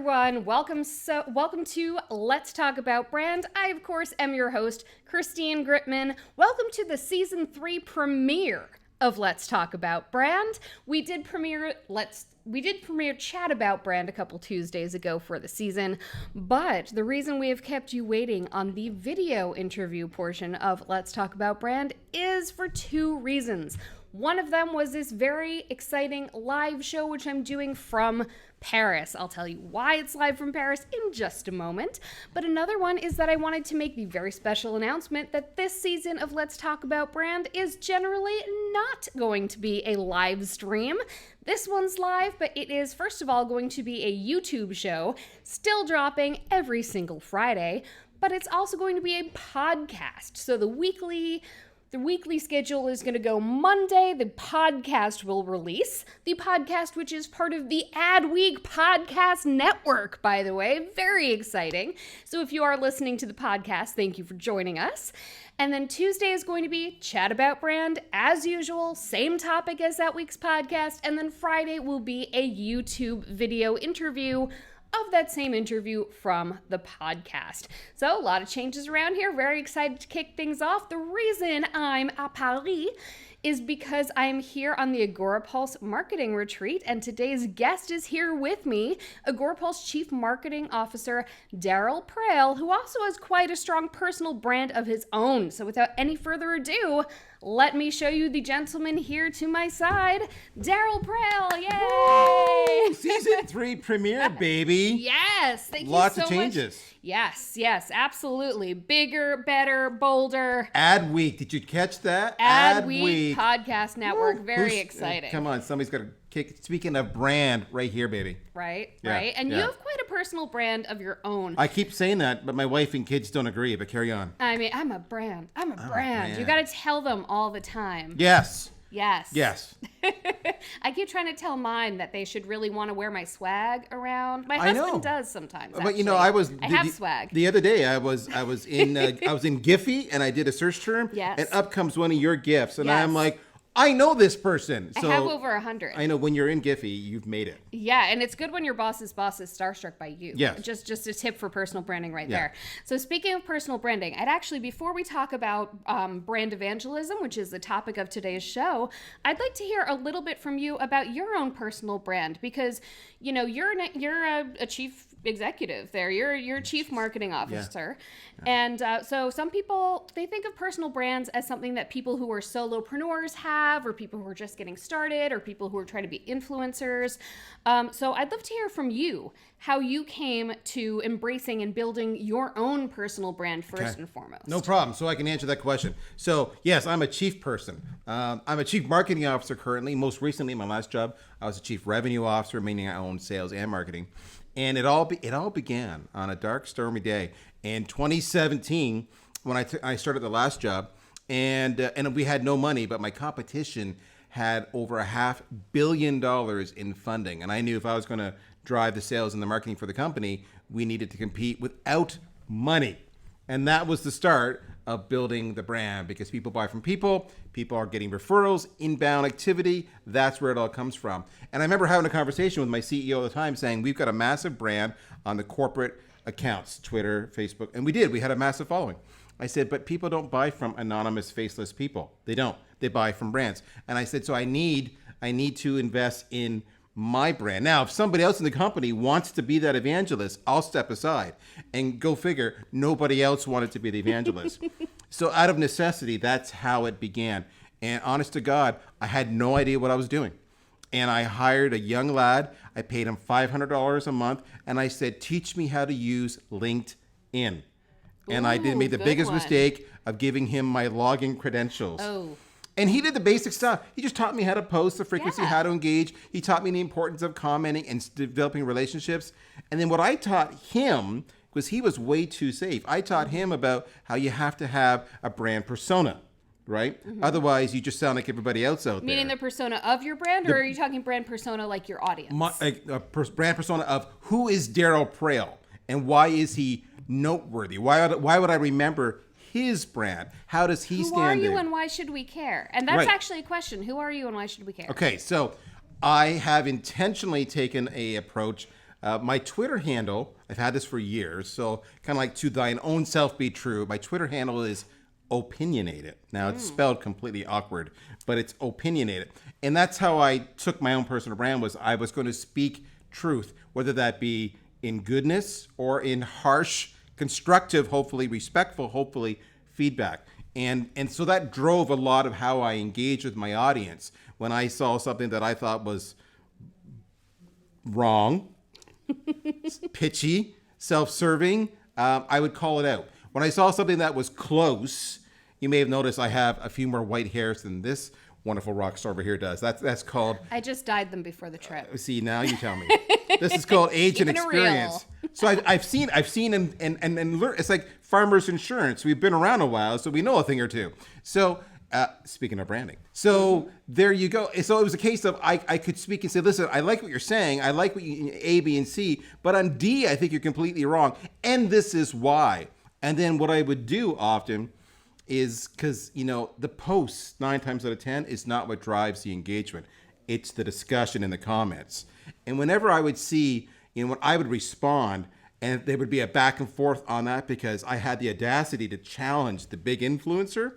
everyone. Welcome to Let's Talk About Brand. I, of course, am your host, Christine Gritmon. Welcome to the Season 3 premiere of Let's Talk About Brand. We did premiere Chat About Brand a couple Tuesdays ago for the season, but the reason we have kept you waiting on the video interview portion of Let's Talk About Brand is for two reasons. One of them was this very exciting live show, which I'm doing from Paris. I'll tell you why it's live from Paris in just a moment. But another one is that I wanted to make the very special announcement that this season of Let's Talk About Brand is generally not going to be a live stream. This one's live, but it is, first of all, going to be a YouTube show, still dropping every single Friday, but it's also going to be a podcast. So the weekly schedule is going to go Monday. The podcast will release. The podcast, which is part of the Adweek podcast network, by the way. Very exciting. So if you are listening to the podcast, thank you for joining us. And then Tuesday is going to be Chat About Brand, as usual, same topic as that week's podcast. And then Friday will be a YouTube video interview of that same interview from the podcast. So a lot of changes around here. Very excited to kick things off. The reason I'm à Paris is because I'm here on the Agorapulse marketing retreat, and today's guest is here with me, Agorapulse Chief Marketing Officer Darryl Praill, who also has quite a strong personal brand of his own. So without any further ado, let me show you the gentleman here to my side, Darryl Praill. Yay! Woo! Season 3 premiere, baby. Yes, thank you so much. Lots of changes. Yes, absolutely. Bigger, better, bolder. Adweek, did you catch that? Adweek Podcast Network. Very exciting. Come on, somebody's got to kick. Speaking of brand, right here, baby. Right. And Yeah. you have quite a personal brand of your own. I keep saying that, but my wife and kids don't agree, but carry on. I mean, I'm a brand. You got to tell them all the time. Yes. I keep trying to tell mine that they should really want to wear my swag around. My husband does sometimes. But actually. I have swag. The other day I was in Giphy and I did a search term. Yes. And up comes one of your gifts, and Yes. I'm like, I know this person. So I have over 100. I know when you're in Giphy, you've made it. Yeah, and it's good when your boss's boss is starstruck by you. Yes. Just a tip for personal branding right Yeah. there. So speaking of personal branding, I'd actually, before we talk about brand evangelism, which is the topic of today's show, I'd like to hear a little bit from you about your own personal brand, because you know you're a chief executive there. You're a chief marketing officer. And so some people, they think of personal brands as something that people who are solopreneurs have, or people who are just getting started, or people who are trying to be influencers. So I'd love to hear from you how you came to embracing and building your own personal brand first and foremost. No problem. So I can answer that question. So yes, I'm a chief person. I'm a chief marketing officer currently. Most recently, in my last job, I was a chief revenue officer, meaning I owned sales and marketing. And it all began on a dark, stormy day in 2017 when I started the last job, and we had no money, but my competition had over $500 million in funding, and I knew if I was going to drive the sales and the marketing for the company, we needed to compete without money, and that was the start of building the brand, because people buy from people are getting referrals, inbound activity. That's where it all comes from. And I remember having a conversation with my CEO at the time saying, we've got a massive brand on the corporate accounts, Twitter, Facebook, and we had a massive following. I said, but people don't buy from anonymous, faceless people. They don't. They buy from brands. And I said, so I need to invest in my brand. Now, if somebody else in the company wants to be that evangelist, I'll step aside. And go figure, nobody else wanted to be the evangelist. So out of necessity, that's how it began. And honest to God, I had no idea what I was doing. And I hired a young lad. I paid him $500 a month. And I said, teach me how to use LinkedIn. And I made the biggest mistake of giving him my login credentials. Oh. And he did the basic stuff. He just taught me how to post, the frequency, how to engage. He taught me the importance of commenting and developing relationships. And then what I taught him, because he was way too safe, I taught him about how you have to have a brand persona, right? Mm-hmm. Otherwise, you just sound like everybody else out there. Meaning the persona of your brand, or are you talking brand persona like your audience? Brand persona of who is Darryl Praill and why is he noteworthy? Why would I remember his brand? How does he stand Who are you there? and why should we care? And that's actually a question. Who are you and why should we care? Okay, so I have intentionally taken a approach My Twitter handle, I've had this for years, so kind of like to thine own self be true. My Twitter handle is opinionated. Now it's spelled completely awkward, but it's opinionated. And that's how I took my own personal brand, was I was going to speak truth, whether that be in goodness or in harsh, constructive, hopefully respectful, hopefully feedback. And so that drove a lot of how I engage with my audience. When I saw something that I thought was wrong, pitchy, self-serving, I would call it out. When I saw something that was close, you may have noticed I have a few more white hairs than this wonderful rock star over here does. That's called... I just dyed them before the trip. See, now you tell me. This is called age and experience. So I've seen and learned. It's like farmers insurance. We've been around a while, so we know a thing or two. So speaking of branding, so there you go. So it was a case of I could speak and say, listen, I like what you're saying. I like what you A, B, and C, but on D, I think you're completely wrong, and this is why. And then what I would do often is, because the posts 9 times out of 10 is not what drives the engagement. It's the discussion in the comments. And whenever I would see, when I would respond, and there would be a back and forth on that, because I had the audacity to challenge the big influencer.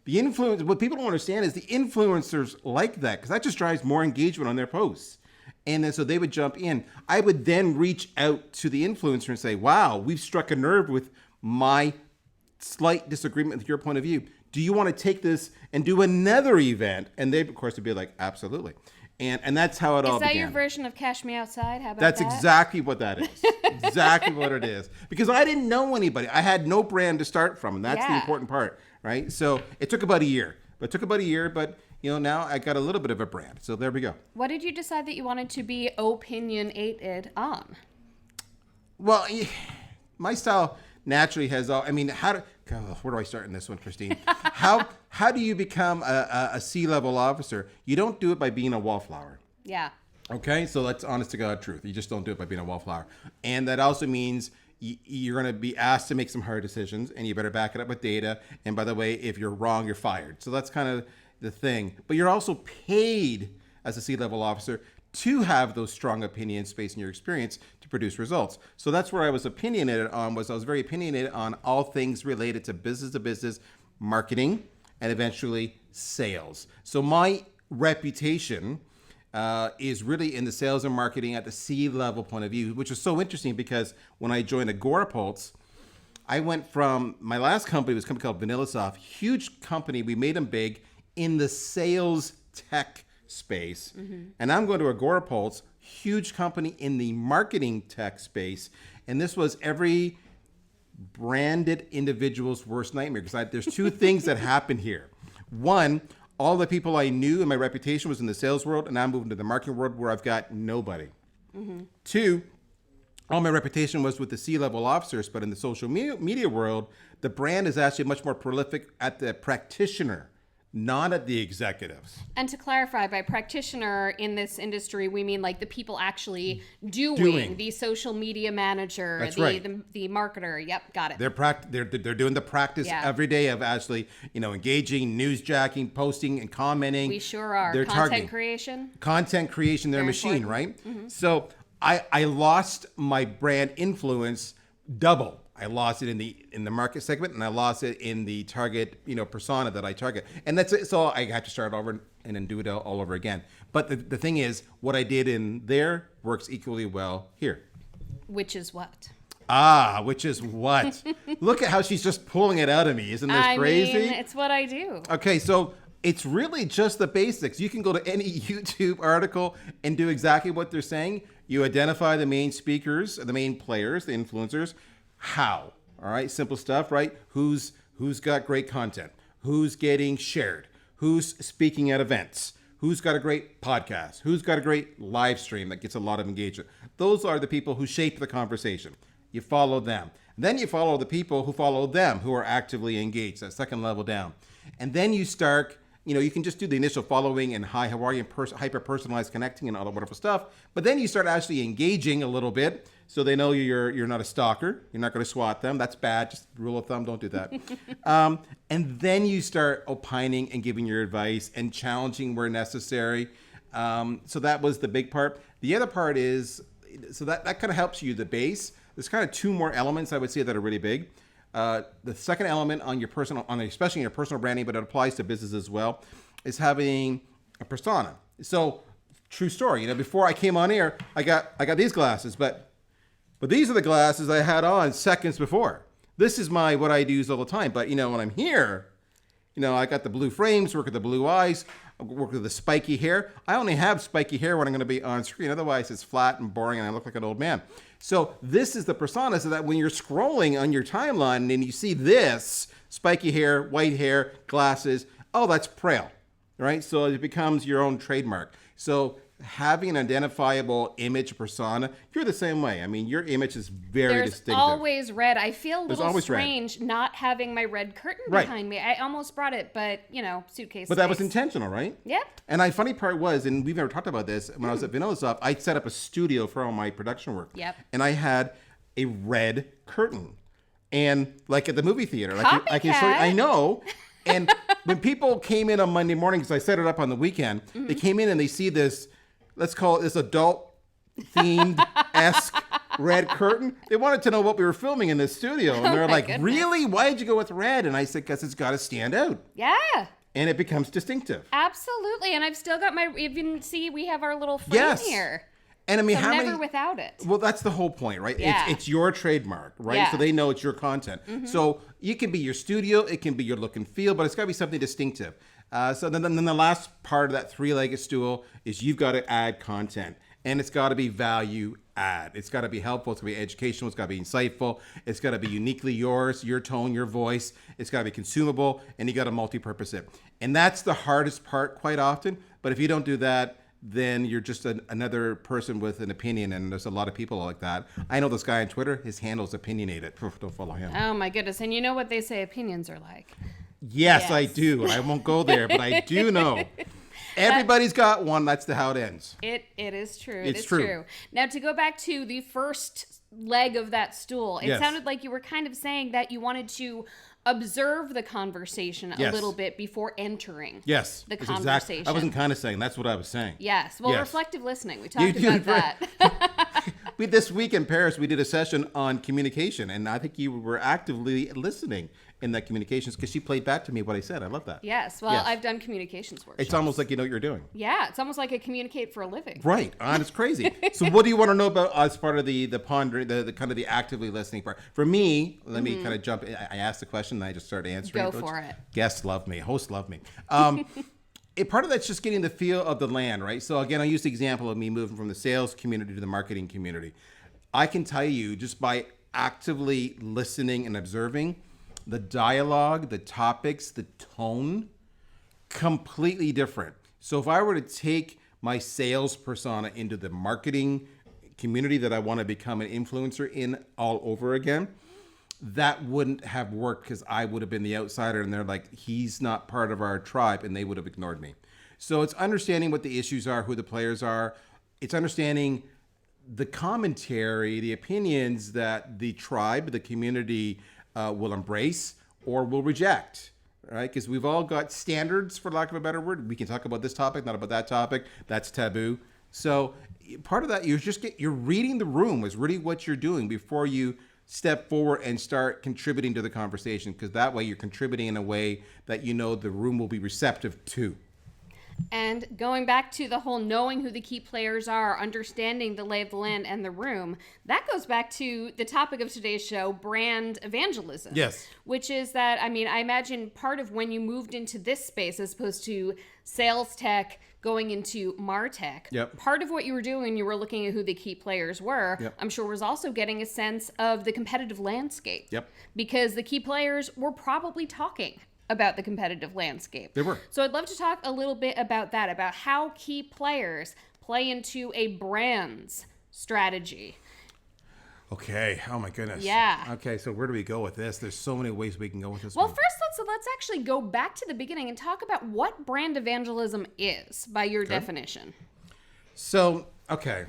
What people don't understand is the influencers like that, because that just drives more engagement on their posts. And then so they would jump in. I would then reach out to the influencer and say, wow, we've struck a nerve with my slight disagreement with your point of view. Do you want to take this and do another event? And they, of course, would be like, absolutely. And that's how it all began. Is that your version of Cash Me Outside? How about That's that? exactly what that is. Exactly what it is. Because I didn't know anybody. I had no brand to start from. And that's the important part, right? So it took about a year. But now I got a little bit of a brand. So there we go. What did you decide that you wanted to be opinionated on? Well, my style naturally has all... where do I start in this one, Christine? How do you become a C-level officer? You don't do it by being a wallflower. Yeah. Okay, so that's honest to God truth. You just don't do it by being a wallflower. And that also means you're going to be asked to make some hard decisions, and you better back it up with data. And by the way, if you're wrong, you're fired. So that's kind of the thing. But you're also paid as a C-level officer to have those strong opinions based on your experience to produce results. So that's where I was opinionated on, I was very opinionated on all things related to business marketing, and eventually sales. So my reputation is really in the sales and marketing at the C-level point of view, which is so interesting because when I joined Agorapulse, I went from, my last company was a company called VanillaSoft, huge company. We made them big in the sales tech space. And I'm going to Agorapulse, huge company in the marketing tech space. And this was every branded individual's worst nightmare, because there's two things that happened here. One, all the people I knew and my reputation was in the sales world, and I'm moving to the marketing world where I've got nobody. Two, all my reputation was with the C-level officers, but in the social media world, the brand is actually much more prolific at the practitioner, not at the executives. And to clarify, by practitioner in this industry, we mean like the people actually doing. The social media manager, That's the, right. the marketer. Yep, got it. They're doing the practice every day of actually, engaging, newsjacking, posting, and commenting. We sure are. They're Content creation, their Very machine, important. right? So I lost my brand influence double. I lost it in the market segment, and I lost it in the target, persona that I target. And that's it. So I had to start over and then do it all over again. But the thing is, what I did in there works equally well here. Which is what? Which is what? Look at how she's just pulling it out of me. Isn't this crazy? It's what I do. Okay, so it's really just the basics. You can go to any YouTube article and do exactly what they're saying. You identify the main speakers, the main players, the influencers. How? All right, simple stuff, right? Who's got great content? Who's getting shared? Who's speaking at events? Who's got a great podcast? Who's got a great live stream that gets a lot of engagement? Those are the people who shape the conversation. You follow them. Then you follow the people who follow them, who are actively engaged, that second level down. And then you start, you can just do the initial following and hi, how are you, and hyper-personalized connecting and all that wonderful stuff. But then you start actually engaging a little bit, so they know you're not a stalker. You're not going to swat them. That's bad. Just rule of thumb, don't do that. And then you start opining and giving your advice and challenging where necessary. So that was the big part. The other part is so that kind of helps you, the base. There's kind of two more elements I would say that are really big. The second element on your personal, especially in your personal branding, but it applies to business as well, is having a persona. So true story, before I came on air, I got these glasses, but these are the glasses I had on seconds before. This is what I use all the time. But when I'm here, I got the blue frames, work with the blue eyes, work with the spiky hair. I only have spiky hair when I'm going to be on screen. Otherwise, it's flat and boring, and I look like an old man. So this is the persona, so that when you're scrolling on your timeline and you see this spiky hair, white hair, glasses, oh, that's Praill, right? So it becomes your own trademark. So having an identifiable image persona, you're the same way. I mean, your image is very distinctive. There's always red. I feel a little always strange not having my red curtain behind me. I almost brought it, but, suitcase. But that was intentional, right? Yeah. And the funny part was, and we've never talked about this, when I was at Vanilla, I set up a studio for all my production work. Yep. And I had a red curtain. And like at the movie theater. I can show you. I know. And when people came in on Monday morning, because I set it up on the weekend, they came in and they see this, let's call it this adult-themed-esque red curtain. They wanted to know what we were filming in this studio. And they're like, goodness. Really? Why did you go with red? And I said, because it's got to stand out. Yeah. And it becomes distinctive. Absolutely. And I've still got even see, we have our little frame here. And I mean, so how never without it. Well, that's the whole point, right? Yeah. It's your trademark, right? Yeah. So they know it's your content. So you can be your studio, it can be your look and feel, but it's got to be something distinctive. So then the last part of that three-legged stool is you've got to add content, and it's got to be value add. It's got to be helpful. It's got to be educational. It's got to be insightful. It's got to be uniquely yours, your tone, your voice. It's got to be consumable, and you got to multi-purpose it. And that's the hardest part quite often. But if you don't do that, then you're just another person with an opinion, and there's a lot of people like that. I know this guy on Twitter, his handle's opinionated. Don't follow him. Oh my goodness. And you know what they say opinions are like. Yes, I do. I won't go there, but I do know. Everybody's got one. That's how it ends. It is true. It's true. Now, to go back to the first leg of that stool, it sounded like you were kind of saying that you wanted to observe the conversation a little bit before entering the conversation. I wasn't kind of saying. That's what I was saying. Yes. Well, reflective listening. We talked about that. This week in Paris, we did a session on communication, and I think you were actively listening in that communications because she played back to me what I said. I love that. Yes. Well, I've done communications workshops. It's almost like you know what you're doing. Yeah. It's almost like I communicate for a living. Right. It's crazy. So what do you want to know about as part of the pondering, the kind of the actively listening part? For me, let me kind of jump in. I asked the question and I just started answering. Go for it. Guests love me. Hosts love me. Part of that's just getting the feel of the land, right? So again, I use the example of me moving from the sales community to the marketing community. I can tell you just by actively listening and observing, the dialogue, the topics, the tone, completely different. So if I were to take my sales persona into the marketing community that I want to become an influencer in all over again, that wouldn't have worked because I would have been the outsider and they're like, he's not part of our tribe, and they would have ignored me. So it's understanding what the issues are, who the players are. It's understanding the commentary, the opinions that the tribe, the community will embrace or will reject, right? Because we've all got standards, for lack of a better word. We can talk about this topic, not about that topic. That's taboo. So part of that, you're reading the room is really what you're doing before you step forward and start contributing to the conversation, because that way you're contributing in a way that you know the room will be receptive to. And going back to the whole knowing who the key players are, understanding the lay of the land and the room, that goes back to the topic of today's show, brand evangelism. Yes. Which is that, I imagine part of when you moved into this space as opposed to sales tech, going into MarTech, part of what you were doing when you were looking at who the key players were, I'm sure was also getting a sense of the competitive landscape. Because the key players were probably talking about the competitive landscape. They were. So I'd love to talk a little bit about that, about how key players play into a brand's strategy. Okay. Oh my goodness. Yeah. Okay. So where do we go with this? There's so many ways we can go with this. Well, first let's actually go back to the beginning and talk about what brand evangelism is by your definition. So, okay.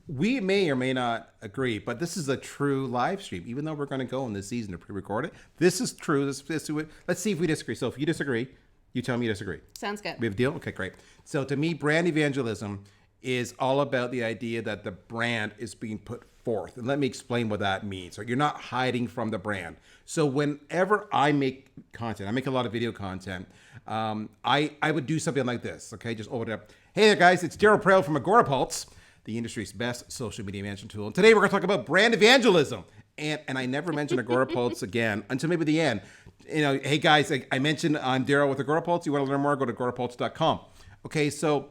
We may or may not agree, but this is a true live stream. Even though we're going to go in this season to pre-record it, this is true. Let's see if we disagree. So if you disagree, you tell me you disagree. Sounds good. We have a deal? Okay, great. So to me, brand evangelism is all about the idea that the brand is being put forth. And let me explain what that means. So you're not hiding from the brand. So whenever I make content, I make a lot of video content, I would do something like this, okay? Just open it up. Hey there, guys, it's Darryl Praill from Agorapulse, the industry's best social media management tool. And today we're going to talk about brand evangelism. And I never mentioned Agorapulse again until maybe the end. You know, hey guys, I mentioned I'm Darryl with Agorapulse. You want to learn more? Go to agorapulse.com. Okay, so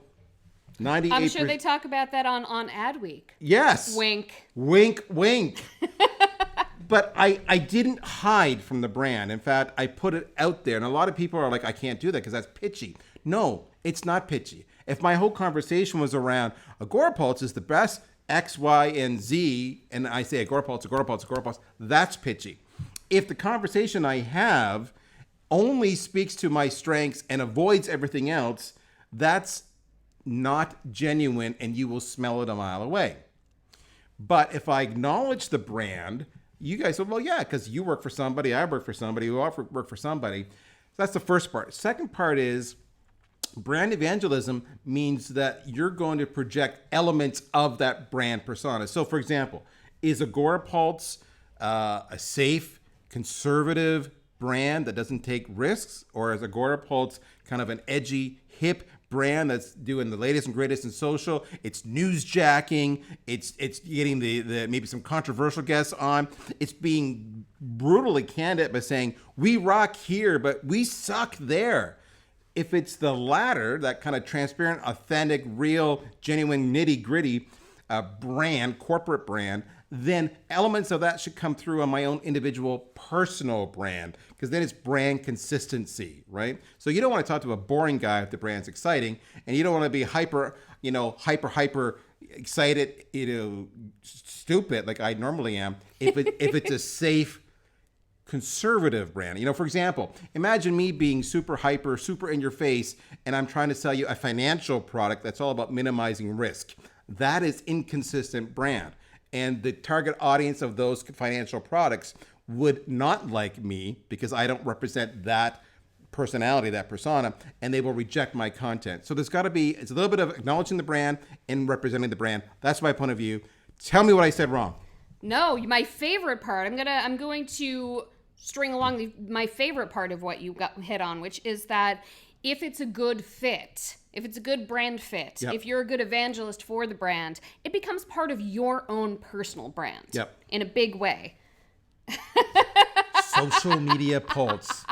98%. I'm sure they talk about that on Adweek. Yes. Wink. Wink, wink. But I didn't hide from the brand. In fact, I put it out there. And a lot of people are like, I can't do that because that's pitchy. No, it's not pitchy. If my whole conversation was around Agorapulse is the best X, Y, and Z, and I say Agorapulse, that's pitchy. If the conversation I have only speaks to my strengths and avoids everything else, that's not genuine, and you will smell it a mile away. But if I acknowledge the brand, you guys say, well, yeah, because you work for somebody, I work for somebody, we all work for somebody. So that's the first part. Second part is brand evangelism means that you're going to project elements of that brand persona. So, for example, is Agorapulse a safe, conservative brand that doesn't take risks? Or is Agorapulse kind of an edgy, hip brand that's doing the latest and greatest in social? It's newsjacking. It's getting the maybe some controversial guests on. It's being brutally candid by saying, we rock here, but we suck there. If it's the latter, that kind of transparent, authentic, real, genuine, nitty-gritty brand, corporate brand, then elements of that should come through on my own individual personal brand, because then it's brand consistency, right? So you don't want to talk to a boring guy if the brand's exciting, and you don't want to be hyper excited, stupid like I normally am. If it's a safe, conservative brand. For example, imagine me being super hyper, super in your face, and I'm trying to sell you a financial product that's all about minimizing risk. That is inconsistent brand. And the target audience of those financial products would not like me because I don't represent that personality, that persona, and they will reject my content. So there's got to be, it's a little bit of acknowledging the brand and representing the brand. That's my point of view. Tell me what I said wrong. No, my favorite part, I'm going to string along my favorite part of what you got hit on, which is that if it's a good fit, if it's a good brand fit, yep. If you're a good evangelist for the brand, it becomes part of your own personal brand. Yep. In a big way. Social media pulse.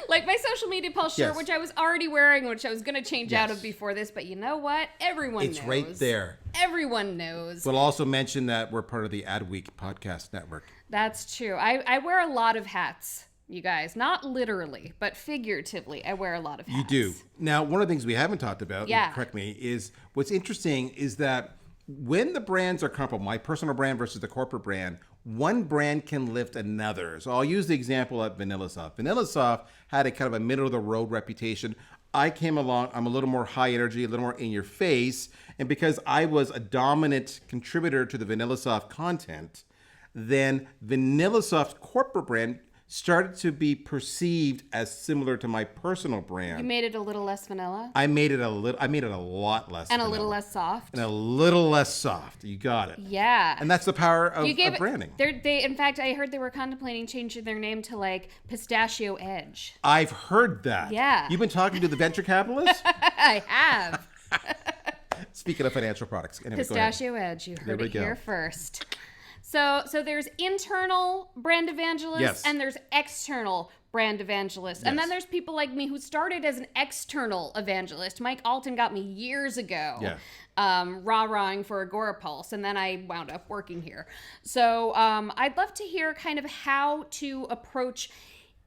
Like my social media pulse shirt, Yes. which I was already wearing, which I was going to change Yes. out of before this, but you know what? Everyone knows. It's right there. Everyone knows. We'll also mention that we're part of the Adweek podcast network. That's true. I wear a lot of hats, you guys. Not literally, but figuratively, I wear a lot of hats. You do. Now, one of the things we haven't talked about, Yeah. correct me, is what's interesting is that when the brands are comparable, my personal brand versus the corporate brand, one brand can lift another. So I'll use the example of VanillaSoft. VanillaSoft had a kind of a middle-of-the-road reputation. I came along, I'm a little more high energy, a little more in your face. And because I was a dominant contributor to the VanillaSoft content, then VanillaSoft's corporate brand started to be perceived as similar to my personal brand. You made it a little less vanilla? I made it a lot less And vanilla. a little less soft? And a little less soft. You got it. Yeah. And that's the power of You branding. In fact, I heard they were contemplating changing their name to like Pistachio Edge. I've heard that. Yeah. You've been talking to the venture capitalists? I have. Speaking of financial products. Anyway, Pistachio Edge. You heard we it go. here first. So there's internal brand evangelists Yes. and there's external brand evangelists. And Yes. then there's people like me who started as an external evangelist. Mike Alton got me years ago. Yeah. Rah-rahing for Agorapulse, and then I wound up working here. So I'd love to hear kind of how to approach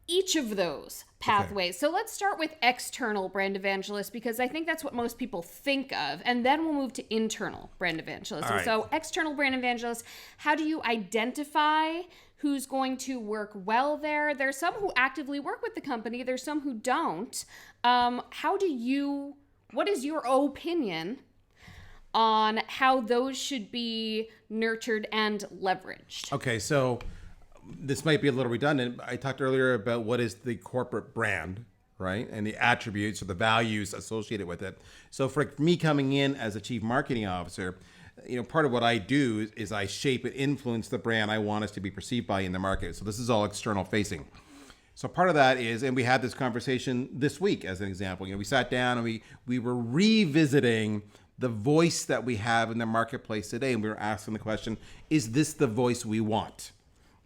each of those pathways. So let's start with external brand evangelists, because I think that's what most people think of, and then we'll move to internal brand evangelists. All right. So external brand evangelists, how do you identify who's going to work well there? There's some who actively work with the company. There's some who don't. What is your opinion on how those should be nurtured and leveraged? Okay, so this might be a little redundant. I talked earlier about what is the corporate brand, right? And the attributes or the values associated with it. So for me coming in as a chief marketing officer, part of what I do is I shape and influence the brand I want us to be perceived by in the market. So this is all external facing. So part of that is, and we had this conversation this week as an example, we sat down and we were revisiting the voice that we have in the marketplace today. And we were asking the question, is this the voice we want?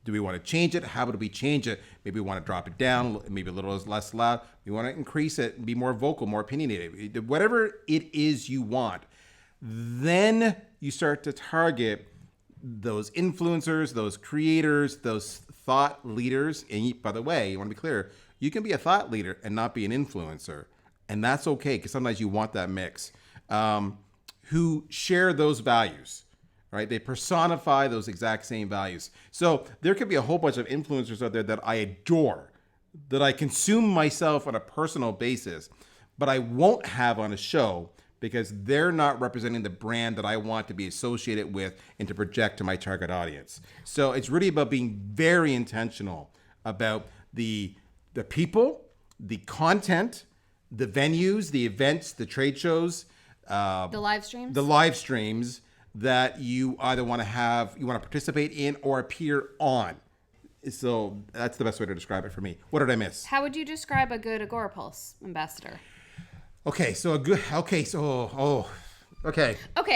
Do we want to change it? How would we change it? Maybe we want to drop it down, maybe a little less loud. We want to increase it, be more vocal, more opinionated. Whatever it is you want. Then you start to target those influencers, those creators, those thought leaders. And by the way, you want to be clear, you can be a thought leader and not be an influencer. And that's okay, because sometimes you want that mix. Who share those values, right? They personify those exact same values. So there could be a whole bunch of influencers out there that I adore, that I consume myself on a personal basis, but I won't have on a show because they're not representing the brand that I want to be associated with and to project to my target audience. So it's really about being very intentional about the people, the content, the venues, the events, the trade shows, the live streams that you either want to participate in or appear on. So that's the best way to describe it for me. What did I miss? How would you describe a good Agorapulse ambassador? Okay, Okay,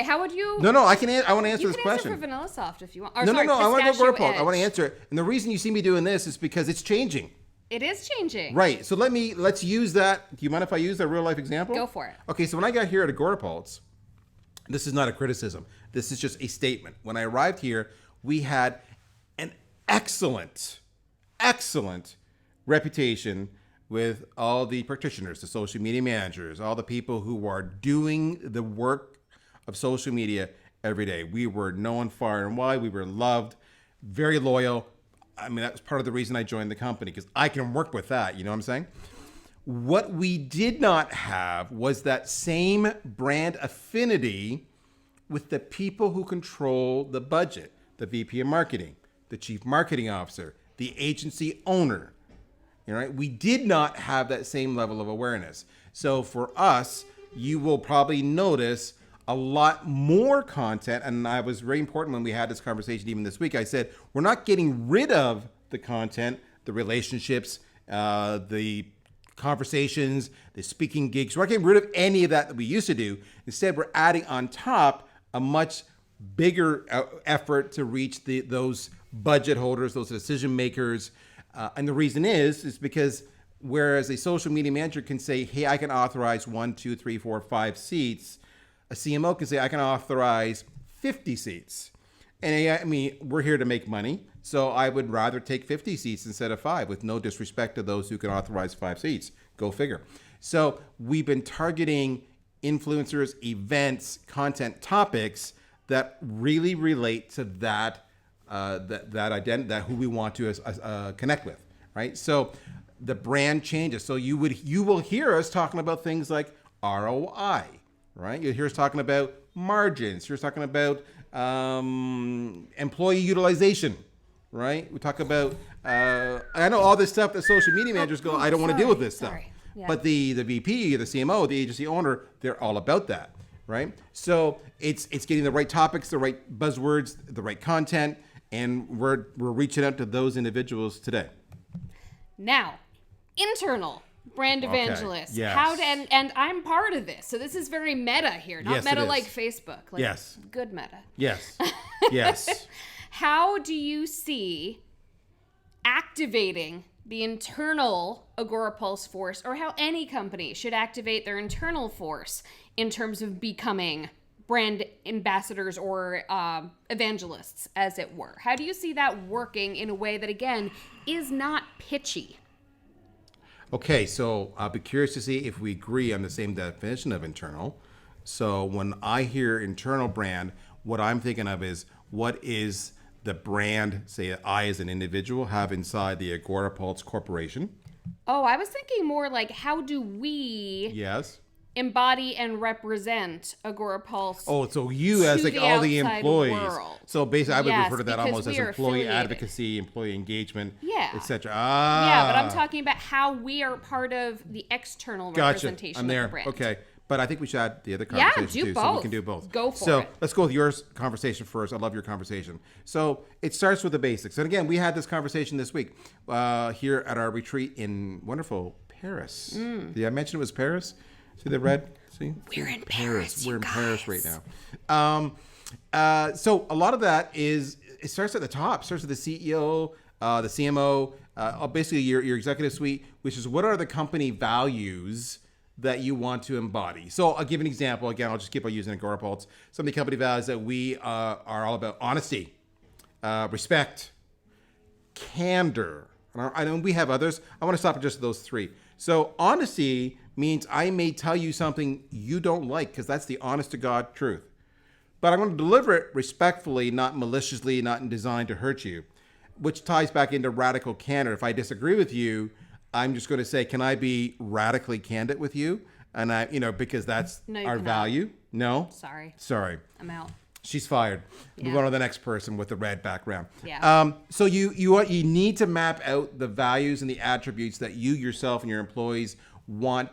how would you? No, I want to answer this question. You can answer for Vanilla Soft if you want. No, I want to go Agorapulse. I want to answer it. And the reason you see me doing this is because it's changing. It is changing. Right. So let's use that. Do you mind if I use a real life example? Go for it. Okay, so when I got here at Agorapulse, this is not a criticism. This is just a statement. When I arrived here, we had an excellent reputation with all the practitioners, the social media managers, all the people who are doing the work of social media every day. We were known far and wide. We were loved, very loyal. I mean, that's part of the reason I joined the company, because I can work with that. You know what I'm saying? What we did not have was that same brand affinity with the people who control the budget, the VP of marketing, the chief marketing officer, the agency owner. Right? We did not have that same level of awareness. So for us, you will probably notice a lot more content. And I was very important when we had this conversation even this week. I said, we're not getting rid of the content, the relationships, the conversations, the speaking gigs. We're not getting rid of any of that we used to do. Instead, we're adding on top a much bigger effort to reach those budget holders, those decision makers. And the reason is because whereas a social media manager can say, hey, I can authorize 1, 2, 3, 4, 5 seats, a CMO can say, I can authorize 50 seats. And I mean, we're here to make money. So I would rather take 50 seats instead of 5, with no disrespect to those who can authorize 5 seats. Go figure. So we've been targeting influencers, events, content topics that really relate to that identity, that who we want to connect with, right? So the brand changes. So you will hear us talking about things like ROI, right? You'll hear us talking about margins. You're talking about employee utilization, right? We talk about I know all this stuff that social media managers go, I don't want to deal with this stuff. Yeah. But the VP, the CMO, the agency owner, they're all about that, right? So it's getting the right topics, the right buzzwords, the right content. And we're reaching out to those individuals today. Now, internal brand evangelist. Okay. Yes. How to, and I'm part of this. So this is very meta here, not yes, meta like Facebook. Like yes. Good meta. Yes. Yes. How do you see activating the internal Agorapulse force, or how any company should activate their internal force in terms of becoming brand ambassadors or evangelists, as it were? How do you see that working in a way that, again, is not pitchy? Okay, so I'll be curious to see if we agree on the same definition of internal. So when I hear internal brand, what I'm thinking of is, what is the brand, say I as an individual, have inside the Agorapulse Corporation? Oh, I was thinking more like, how do we... Yes. embody and represent Agorapulse. Oh, so you as like all the employees. World. So basically, I would Yes, refer to that because almost as we are employee affiliated. advocacy, employee engagement, Yeah. etc. Yeah, but I'm talking about how we are part of the external Gotcha. representation I'm there. of the brand. Okay. But I think we should add the other conversation do too. both. So we can do both. Go for so it. let's go with your conversation first. I love your conversation. So it starts with the basics. And again, we had this conversation this week here at our retreat in wonderful Paris. Did I mention it was Paris? See the red? See? We're in Paris. We're in Paris right now. So a lot of that is, it starts at the top. It starts with the CEO, the CMO, basically your executive suite, which is what are the company values that you want to embody. So I'll give an example. Again, I'll just keep on using Agorapulse. Some of the company values that we are all about: honesty, respect, candor. I know we have others. I want to stop at just those three. So honesty means I may tell you something you don't like because that's the honest to God truth. But I'm going to deliver it respectfully, not maliciously, not designed to hurt you, which ties back into radical candor. If I disagree with you, I'm just going to say, can I be radically candid with you? And because that's our value. No? Sorry. I'm out. She's fired. Yeah. Move on to the next person with the red background. Yeah. So you need to map out the values and the attributes that you yourself and your employees want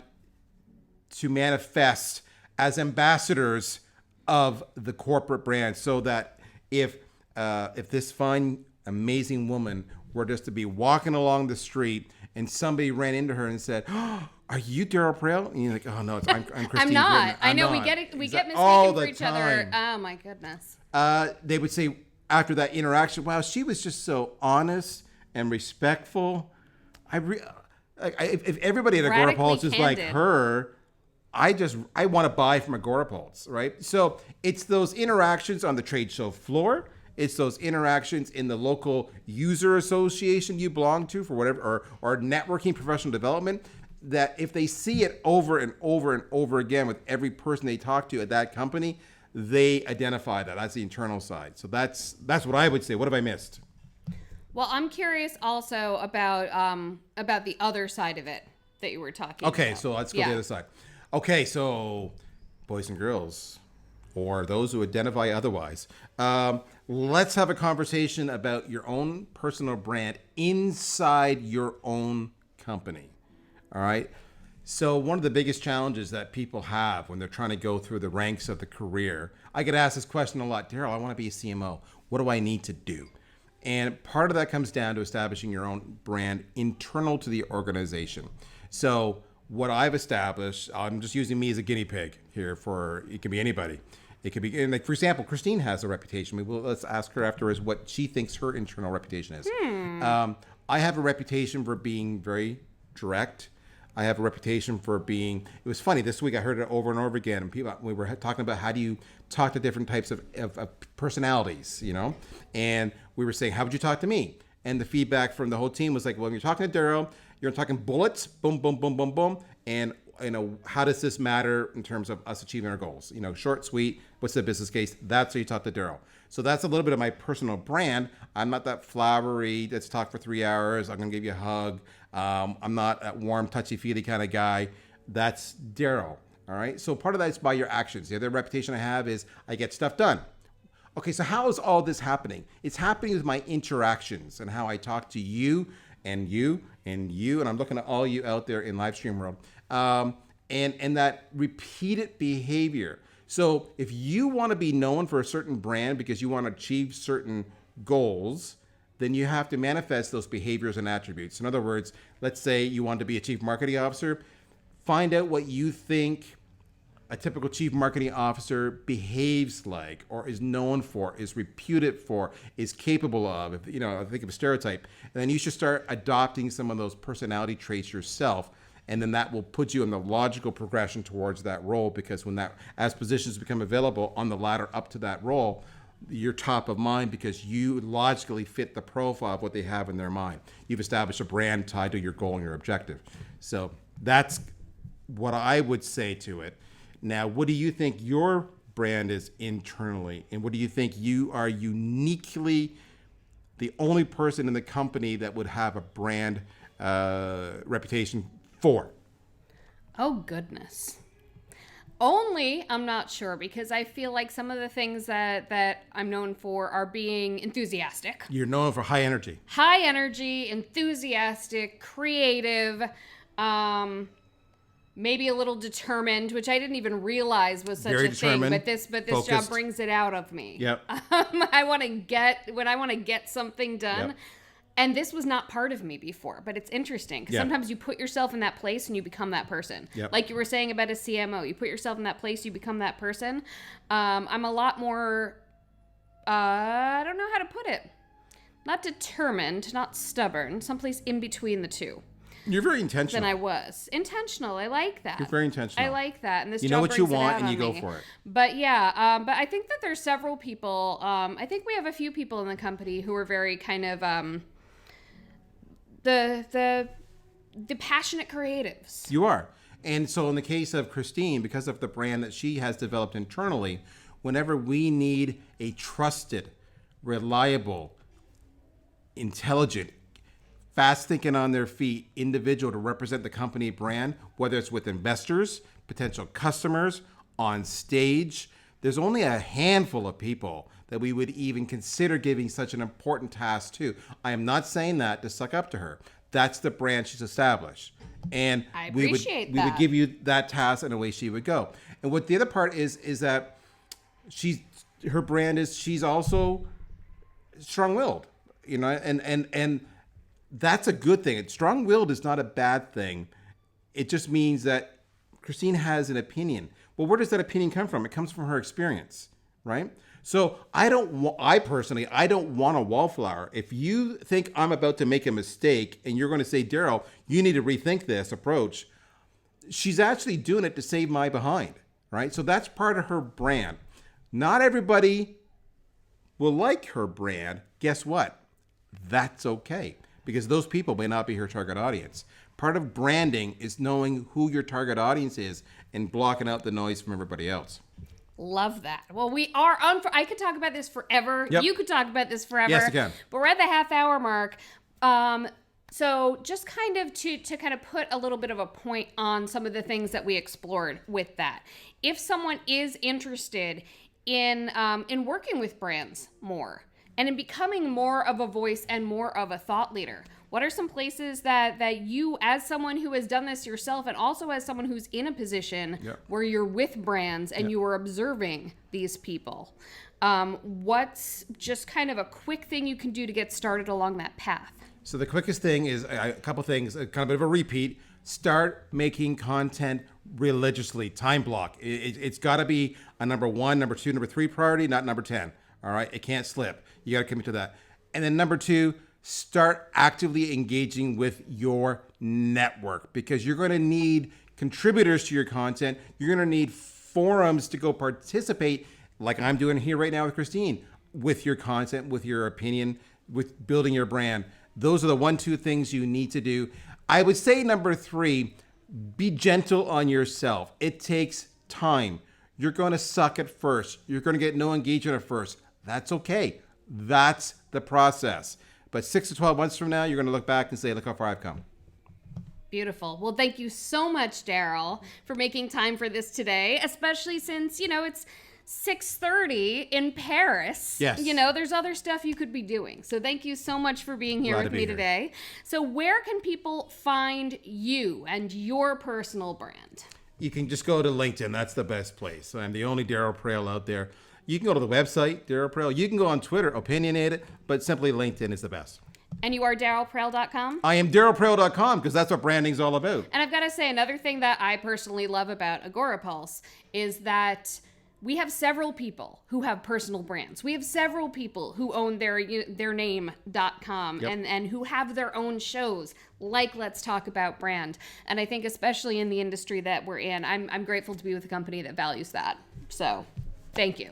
to manifest as ambassadors of the corporate brand, so that if this fine, amazing woman were just to be walking along the street and somebody ran into her and said, "Oh, are you Darryl Praill?" And you're like, "Oh no, I'm Christine." I'm not. I know not. we get mistaken all for the each other. time. Oh my goodness. They would say after that interaction, "Wow, she was just so honest and respectful." If everybody at Agorapulse is like her, I want to buy from Agorapulse, right? So it's those interactions on the trade show floor. It's those interactions in the local user association you belong to for whatever, or networking, professional development, that if they see it over and over and over again with every person they talk to at that company, they identify that. That's the internal side. So that's what I would say. What have I missed? Well, I'm curious also about the other side of it that you were talking about. Okay, so let's go to the other side. Okay, so boys and girls, or those who identify otherwise, let's have a conversation about your own personal brand inside your own company. All right. So one of the biggest challenges that people have when they're trying to go through the ranks of the career, I get asked this question a lot: Darryl, I want to be a CMO. What do I need to do? And part of that comes down to establishing your own brand internal to the organization. So what I've established, I'm just using me as a guinea pig here for, it can be anybody. It could be, and like, for example, Christine has a reputation. Let's ask her afterwards what she thinks her internal reputation is. I have a reputation for being very direct. I have a reputation for being, it was funny, this week I heard it over and over again, and we were talking about how do you talk to different types of personalities, and we were saying, how would you talk to me? And the feedback from the whole team was like, well, when you're talking to Darryl, you're talking bullets, boom, boom, boom, boom, boom, and how does this matter in terms of us achieving our goals? Short, sweet, what's the business case? That's how you talk to Darryl. So that's a little bit of my personal brand. I'm not that flowery, let's talk for 3 hours, I'm gonna give you a hug. I'm not a warm, touchy-feely kind of guy. That's Darryl, all right? So part of that is by your actions. The other reputation I have is I get stuff done. Okay, so how is all this happening? It's happening with my interactions and how I talk to you and you and you, and I'm looking at all you out there in live stream world, and that repeated behavior. So if you want to be known for a certain brand because you want to achieve certain goals, then you have to manifest those behaviors and attributes. In other words, let's say you want to be a chief marketing officer, find out what you think a typical chief marketing officer behaves like, or is known for, is reputed for, is capable of. If, I think of a stereotype, and then you should start adopting some of those personality traits yourself, and then that will put you in the logical progression towards that role, because as positions become available on the ladder up to that role, you're top of mind because you logically fit the profile of what they have in their mind. You've established a brand tied to your goal and your objective. So that's what I would say to it. Now, what do you think your brand is internally? And what do you think you are uniquely the only person in the company that would have a brand reputation for? Oh, goodness. Only, I'm not sure, because I feel like some of the things that I'm known for are being enthusiastic. You're known for high energy. High energy, enthusiastic, creative, maybe a little determined, which I didn't even realize was such Very a thing. determined, But this job focused. brings it out of me. Yep. When I want to get something done. Yep. And this was not part of me before, but it's interesting because Yeah. sometimes you put yourself in that place and you become that person. Yep. Like you were saying about a CMO, you put yourself in that place, you become that person. I'm a lot more, I don't know how to put it, not determined, not stubborn, someplace in between the two You're very intentional. than I was. Intentional, I like that. You're very intentional. I like that, and this You job know what you brings it want out and on you go me. for it. But yeah, but I think that there's several people. I think we have a few people in the company who are very kind of the passionate creatives. You are. And so in the case of Christine, because of the brand that she has developed internally, whenever we need a trusted, reliable, intelligent, fast thinking on their feet individual to represent the company brand, whether it's with investors, potential customers, on stage, there's only a handful of people that we would even consider giving such an important task to. I am not saying that to suck up to her. That's the brand she's established. And I we would appreciate give you that task and away she would go. And what the other part is that her brand is she's also strong-willed, you know, and that's a good thing. Strong-willed is not a bad thing. It just means that Christine has an opinion. Well, where does that opinion come from? It comes from her experience, right? So I personally don't want a wallflower. If you think I'm about to make a mistake and you're going to say, Darryl, you need to rethink this approach, she's actually doing it to save my behind, right? So that's part of her brand. Not everybody will like her brand. Guess what? That's okay, because those people may not be her target audience. Part of branding is knowing who your target audience is and blocking out the noise from everybody else. Love that. Well, we are on. I could talk about this forever. Yep. You could talk about this forever. Yes, I can. But we're at the half-hour mark. So just kind of to kind of put a little bit of a point on some of the things that we explored with that. If someone is interested in working with brands more and in becoming more of a voice and more of a thought leader, what are some places that you, as someone who has done this yourself and also as someone who's in a position where you're with brands and you are observing these people, what's just kind of a quick thing you can do to get started along that path? So the quickest thing is a couple things, kind of a bit of a repeat. Start making content religiously, time block. It's got to be a number 1, number 2, number 3 priority, not number 10. All right, it can't slip. You got to commit to that. And then number 2, start actively engaging with your network, because you're going to need contributors to your content. You're going to need forums to go participate, like I'm doing here right now with Christine, with your content, with your opinion, with building your brand. Those are the 1-2 things you need to do. I would say number 3, be gentle on yourself. It takes time. You're going to suck at first. You're going to get no engagement at first. That's okay. That's the process. But 6 to 12 months from now, you're going to look back and say, look how far I've come. Beautiful. Well, thank you so much, Darryl, for making time for this today, especially since, it's 6:30 in Paris. Yes. There's other stuff you could be doing. So thank you so much for being here with me today. So where can people find you and your personal brand? You can just go to LinkedIn. That's the best place. I'm the only Darryl Praill out there. You can go to the website, Darryl Praill. You can go on Twitter, opinionated, but simply LinkedIn is the best. And you are DarrylPraill.com? I am DarrylPraill.com, because that's what branding's all about. And I've got to say, another thing that I personally love about Agorapulse is that we have several people who have personal brands. We have several people who own their name.com and who have their own shows, like Let's Talk About Brand. And I think especially in the industry that we're in, I'm grateful to be with a company that values that. So thank you.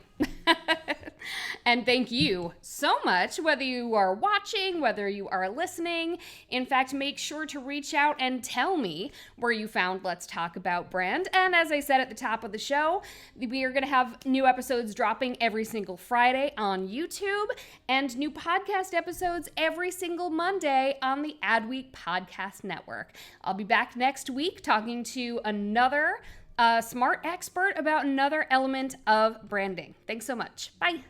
And thank you so much, whether you are watching, whether you are listening. In fact, make sure to reach out and tell me where you found Let's Talk About Brand. And as I said at the top of the show, we are going to have new episodes dropping every single Friday on YouTube and new podcast episodes every single Monday on the Adweek Podcast Network. I'll be back next week talking to another a smart expert about another element of branding. Thanks so much. Bye.